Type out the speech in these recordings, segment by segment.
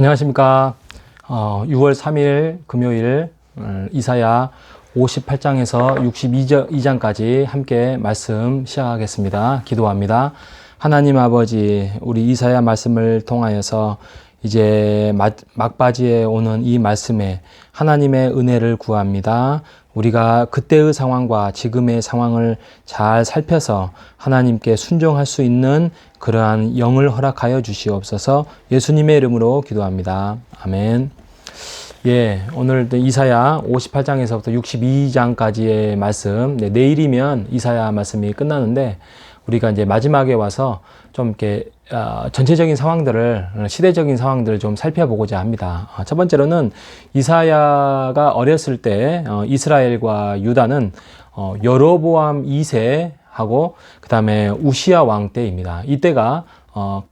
안녕하십니까. 6월 3일 금요일 이사야 58장에서 62장까지 함께 말씀 시작하겠습니다. 기도합니다. 하나님 아버지, 우리 이사야 말씀을 통하여서 이제 막바지에 오는 이 말씀에 하나님의 은혜를 구합니다. 우리가 그때의 상황과 지금의 상황을 잘 살펴서 하나님께 순종할 수 있는 그러한 영을 허락하여 주시옵소서. 예수님의 이름으로 기도합니다. 아멘. 예, 오늘 이사야 58장에서부터 62장까지의 말씀, 내일이면 이사야 말씀이 끝나는데 우리가 이제 마지막에 와서 좀 이렇게 전체적인 상황들을, 시대적인 상황들을 좀 살펴보고자 합니다. 첫 번째로는 이사야가 어렸을 때 이스라엘과 유다는 여로보암 2세하고 그 다음에 우시야 왕 때입니다. 이때가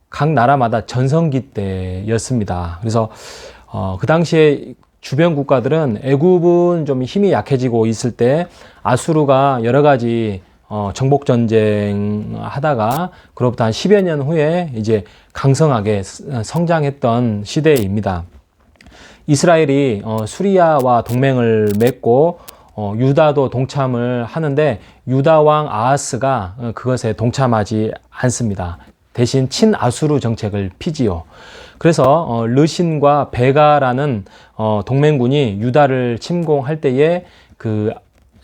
각 나라마다 전성기 때였습니다. 그래서 그 당시에 주변 국가들은 애굽은 좀 힘이 약해지고 있을 때 아수르가 여러 가지 정복 전쟁 하다가 그로부터 한 10여 년 후에 이제 강성하게 성장했던 시대입니다. 이스라엘이 수리아와 동맹을 맺고 유다도 동참을 하는데 유다 왕 아하스가 그것에 동참하지 않습니다. 대신 친아수르 정책을 피지요. 그래서 르신과 베가라는 동맹군이 유다를 침공할 때에 그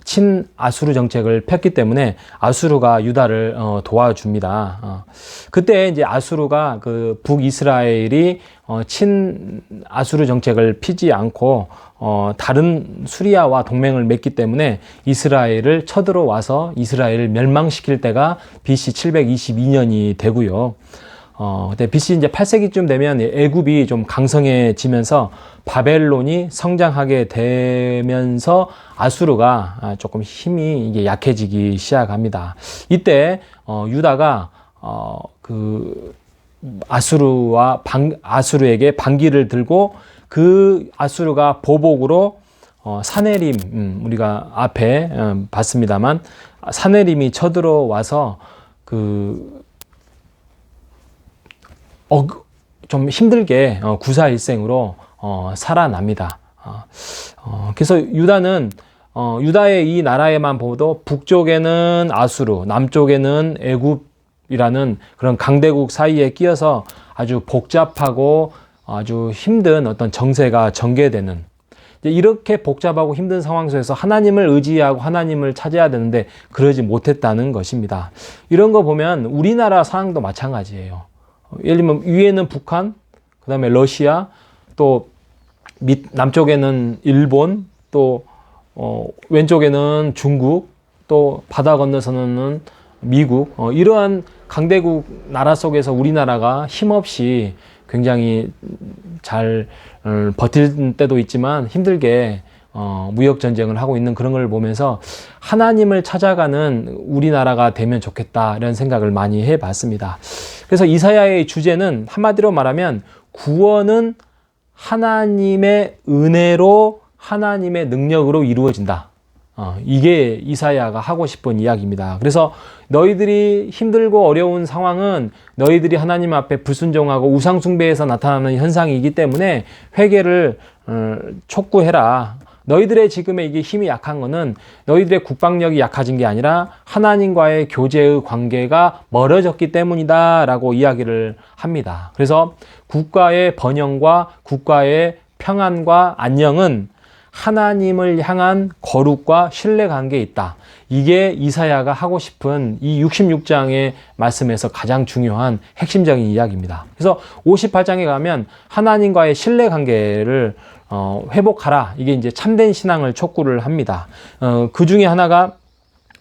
친아수르 정책을 폈기 때문에 아수르가 유다를 도와줍니다. 그때 이제 아수르가 그 북이스라엘이 친아수르 정책을 피지 않고 다른 수리아와 동맹을 맺기 때문에 이스라엘을 쳐들어와서 이스라엘을 멸망시킬 때가 BC 722년이 되고요. 그때 BC 이제 8세기쯤 되면 애굽이 좀 강성해지면서 바벨론이 성장하게 되면서 아수르가 조금 힘이 이게 약해지기 시작합니다. 이때 유다가 그 아수르에게 반기를 들고 그 아수르가 보복으로 사네림, 우리가 앞에 봤습니다만 사네림이 쳐들어와서 좀 힘들게 구사일생으로 살아납니다. 그래서 유다의 이 나라에만 보도 북쪽에는 아수르, 남쪽에는 애굽이라는 그런 강대국 사이에 끼어서 아주 복잡하고 아주 힘든 어떤 정세가 전개되는, 이렇게 복잡하고 힘든 상황 속에서 하나님을 의지하고 하나님을 찾아야 되는데 그러지 못했다는 것입니다. 이런 거 보면 우리나라 상황도 마찬가지예요. 예를 들면 위에는 북한, 그 다음에 러시아, 또 남쪽에는 일본, 또 왼쪽에는 중국, 또 바다 건너서는 미국, 이러한 강대국 나라 속에서 우리나라가 힘없이 굉장히 잘 버틸 때도 있지만 힘들게 무역 전쟁을 하고 있는 그런 걸 보면서 하나님을 찾아가는 우리나라가 되면 좋겠다 이런 생각을 많이 해봤습니다. 그래서 이사야의 주제는 한마디로 말하면 구원은 하나님의 은혜로 하나님의 능력으로 이루어진다. 이게 이사야가 하고 싶은 이야기입니다. 그래서 너희들이 힘들고 어려운 상황은 너희들이 하나님 앞에 불순종하고 우상숭배에서 나타나는 현상이기 때문에 회개를 촉구해라. 너희들의 지금의 이게 힘이 약한 거는 너희들의 국방력이 약해진 게 아니라 하나님과의 교제의 관계가 멀어졌기 때문이다 라고 이야기를 합니다. 그래서 국가의 번영과 국가의 평안과 안녕은 하나님을 향한 거룩과 신뢰관계에 있다. 이게 이사야가 하고 싶은 이 66장의 말씀에서 가장 중요한 핵심적인 이야기입니다. 그래서 58장에 가면 하나님과의 신뢰관계를 회복하라. 이게 이제 참된 신앙을 촉구를 합니다. 그 중에 하나가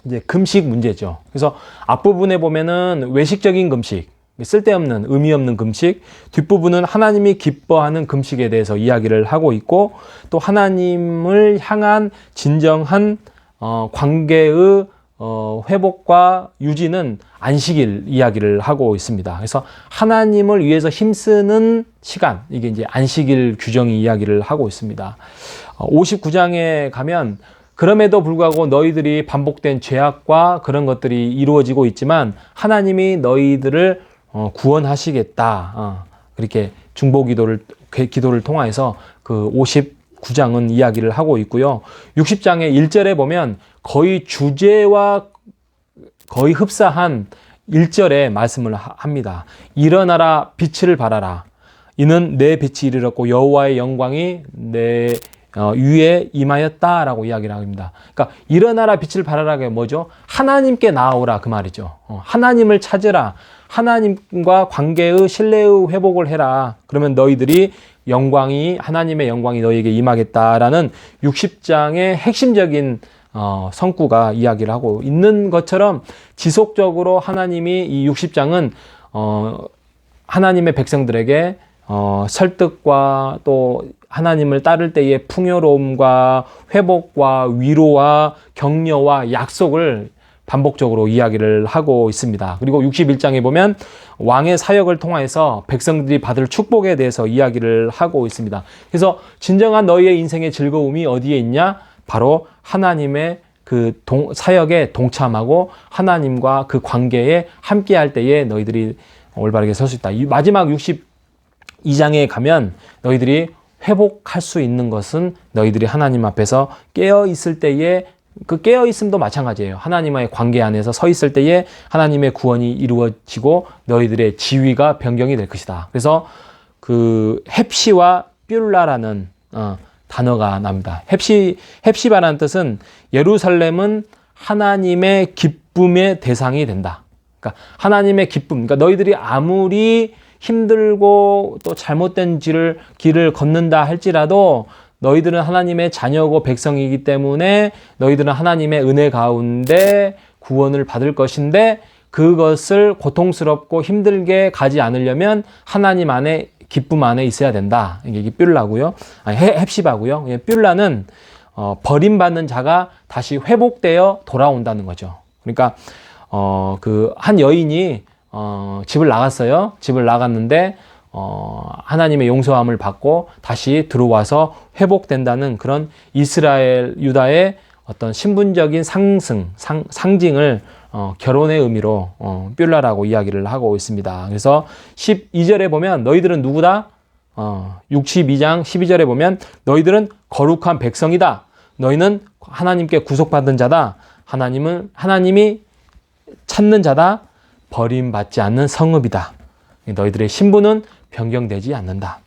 이제 금식 문제죠. 그래서 앞부분에 보면은 외식적인 금식, 쓸데없는 의미 없는 금식, 뒷부분은 하나님이 기뻐하는 금식에 대해서 이야기를 하고 있고 또 하나님을 향한 진정한 관계의 회복과 유지는 안식일 이야기를 하고 있습니다. 그래서 하나님을 위해서 힘쓰는 시간, 이게 이제 안식일 규정이 이야기를 하고 있습니다. 59장에 가면 그럼에도 불구하고 너희들이 반복된 죄악과 그런 것들이 이루어지고 있지만 하나님이 너희들을 구원하시겠다. 그렇게 중보기도를 기도를 통해서 그 59장은 이야기를 하고 있고요. 60장의 1절에 보면 거의 주제와 거의 흡사한 1절의 말씀을 합니다. 일어나라 빛을 발하라. 이는 내 빛이 이르렀고 여호와의 영광이 내 위에 임하였다라고 이야기를 합니다. 그러니까 일어나라 빛을 발하라가 뭐죠? 하나님께 나아오라 그 말이죠. 하나님을 찾으라. 하나님과 관계의 신뢰의 회복을 해라. 그러면 너희들이 하나님의 영광이 너희에게 임하겠다라는 60장의 핵심적인 성구가 이야기를 하고 있는 것처럼 지속적으로 하나님이 이 60장은 하나님의 백성들에게 설득과 또 하나님을 따를 때의 풍요로움과 회복과 위로와 격려와 약속을 반복적으로 이야기를 하고 있습니다. 그리고 61장에 보면 왕의 사역을 통해서 백성들이 받을 축복에 대해서 이야기를 하고 있습니다. 그래서 진정한 너희의 인생의 즐거움이 어디에 있냐? 바로 하나님의 그 사역에 동참하고 하나님과 그 관계에 함께할 때에 너희들이 올바르게 설 수 있다. 이 마지막 62장에 가면 너희들이 회복할 수 있는 것은 너희들이 하나님 앞에서 깨어 있을 때에 그 깨어 있음도 마찬가지예요. 하나님과의 관계 안에서 서 있을 때에 하나님의 구원이 이루어지고 너희들의 지위가 변경이 될 것이다. 그래서 그 헵시와 뷸라라는 단어가 납니다. 헵시바라는 뜻은 예루살렘은 하나님의 기쁨의 대상이 된다. 그러니까 하나님의 기쁨. 그러니까 너희들이 아무리 힘들고 또 잘못된 길을 걷는다 할지라도 너희들은 하나님의 자녀고 백성이기 때문에 너희들은 하나님의 은혜 가운데 구원을 받을 것인데 그것을 고통스럽고 힘들게 가지 않으려면 하나님 안에 기쁨 안에 있어야 된다. 이게 뷸라고요. 헵시바고요. 뷸라는 버림받는 자가 다시 회복되어 돌아온다는 거죠. 그러니까 그 한 여인이 집을 나갔어요. 집을 나갔는데 하나님의 용서함을 받고 다시 들어와서 회복된다는 그런 이스라엘 유다의 어떤 신분적인 상징을 결혼의 의미로 뷸라라고 이야기를 하고 있습니다. 그래서 12절에 보면 너희들은 누구다? 62장 12절에 보면 너희들은 거룩한 백성이다. 너희는 하나님께 구속받은 자다. 하나님이 찾는 자다. 버림받지 않는 성읍이다. 너희들의 신분은 변경되지 않는다.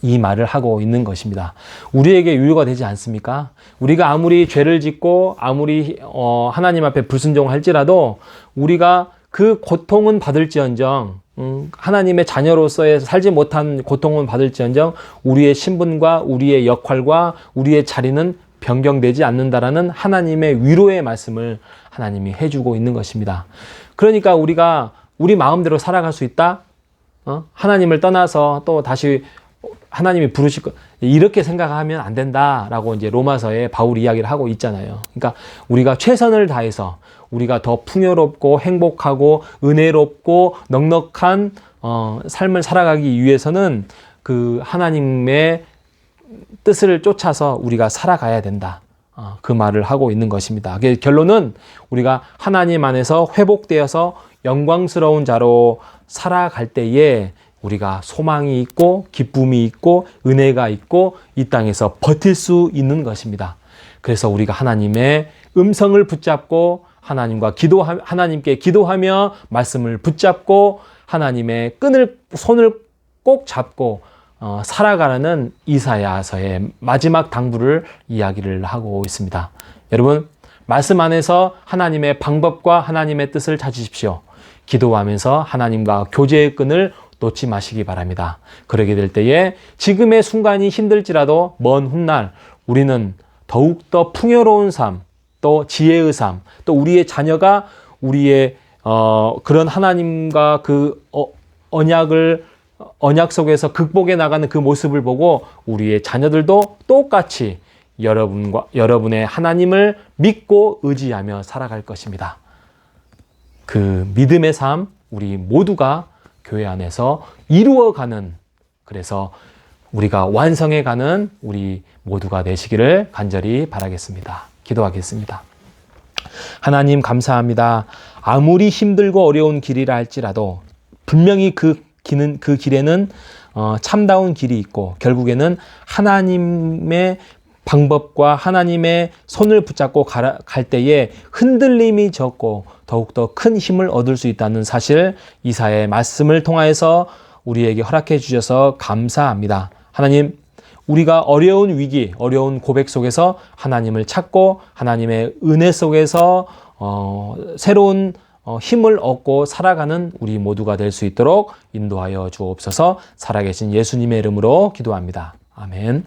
이 말을 하고 있는 것입니다. 우리에게 유효가 되지 않습니까? 우리가 아무리 죄를 짓고 아무리 하나님 앞에 불순종할지라도 우리가 그 고통은 받을지언정 하나님의 자녀로서의 살지 못한 고통은 받을지언정 우리의 신분과 우리의 역할과 우리의 자리는 변경되지 않는다라는 하나님의 위로의 말씀을 하나님이 해주고 있는 것입니다. 그러니까 우리가 우리 마음대로 살아갈 수 있다? 하나님을 떠나서 또 다시 하나님이 부르실 것, 이렇게 생각하면 안 된다라고 이제 로마서에 바울이 이야기를 하고 있잖아요. 그러니까 우리가 최선을 다해서 우리가 더 풍요롭고 행복하고 은혜롭고 넉넉한 삶을 살아가기 위해서는 그 하나님의 뜻을 쫓아서 우리가 살아가야 된다. 그 말을 하고 있는 것입니다. 결론은 우리가 하나님 안에서 회복되어서 영광스러운 자로 살아갈 때에 우리가 소망이 있고 기쁨이 있고 은혜가 있고 이 땅에서 버틸 수 있는 것입니다. 그래서 우리가 하나님의 음성을 붙잡고 하나님께 기도하며 말씀을 붙잡고 하나님의 손을 꼭 잡고 살아가는 이사야서의 마지막 당부를 이야기를 하고 있습니다. 여러분, 말씀 안에서 하나님의 방법과 하나님의 뜻을 찾으십시오. 기도하면서 하나님과 교제의 끈을 놓지 마시기 바랍니다. 그러게 될 때에 지금의 순간이 힘들지라도 먼 훗날 우리는 더욱더 풍요로운 삶, 또 지혜의 삶, 또 우리의 자녀가 우리의 그런 하나님과 그 언약 속에서 극복해 나가는 그 모습을 보고 우리의 자녀들도 똑같이 여러분의 하나님을 믿고 의지하며 살아갈 것입니다. 그 믿음의 삶, 우리 모두가 교회 안에서 이루어가는, 그래서 우리가 완성해가는 우리 모두가 되시기를 간절히 바라겠습니다. 기도하겠습니다. 하나님 감사합니다. 아무리 힘들고 어려운 길이라 할지라도 분명히 그 그 길에는 참다운 길이 있고 결국에는 하나님의 방법과 하나님의 손을 붙잡고 갈 때에 흔들림이 적고 더욱더 큰 힘을 얻을 수 있다는 사실, 이사야의 말씀을 통하여서 우리에게 허락해 주셔서 감사합니다. 하나님, 우리가 어려운 위기, 어려운 고백 속에서 하나님을 찾고 하나님의 은혜 속에서 새로운 힘을 얻고 살아가는 우리 모두가 될 수 있도록 인도하여 주옵소서. 살아계신 예수님의 이름으로 기도합니다. 아멘.